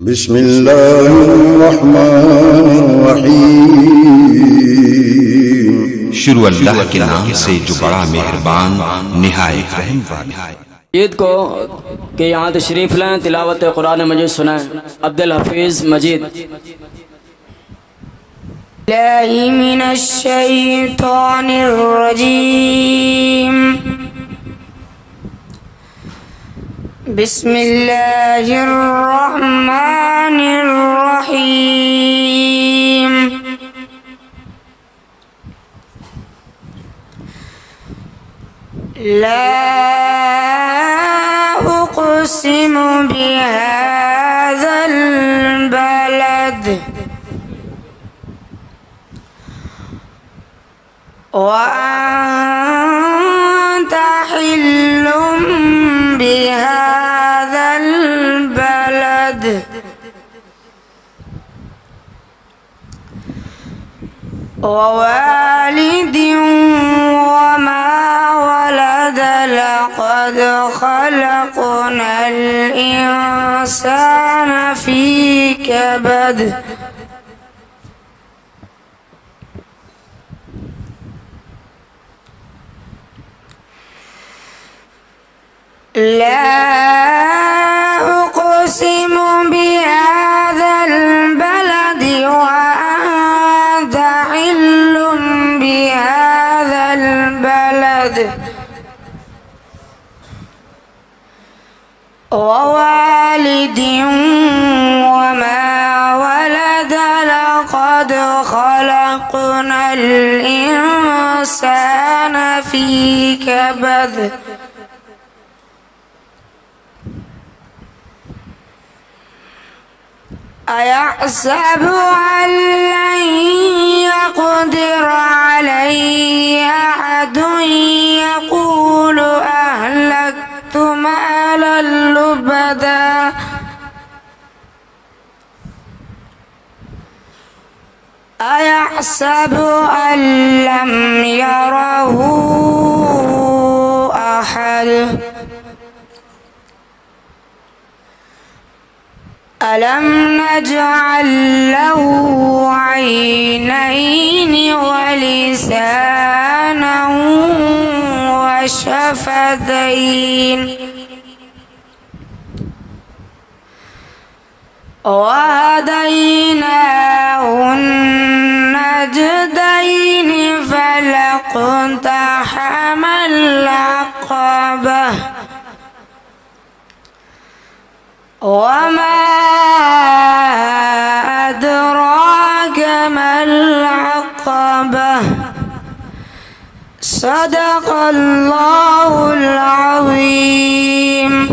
بسم الله الرحمن الرحیم شروع اللہ کے نام سے جو بڑا مہربان نہایت رحم والا ہے۔ عید کو کہ یہاں تشریف لائیں، تلاوت قرآن مجید سنائیں۔ عبدالحفیظ مجید۔ الله من الشيطان الرجيم. بسم الله الرحمن الرحيم. لا أقسم بهذا البلد وأنت حل بهذا البلد ووالد وما ولد لقد خلقنا الإنسان في كبد لا أقسم بهذا البلد وأنت حل بهذا البلد ووالد وما ولد لقد خلقنا الإنسان في كبد أيحسب أن لن يقدر عليه أحد يقول أهلكت مالا لبدا أيحسب أن لم يره أحد ألم نجعل له عينين ولسانا وشفتين وهديناه النجدين فلاقتحم العقبة وما أدراك ما العقبة صدق الله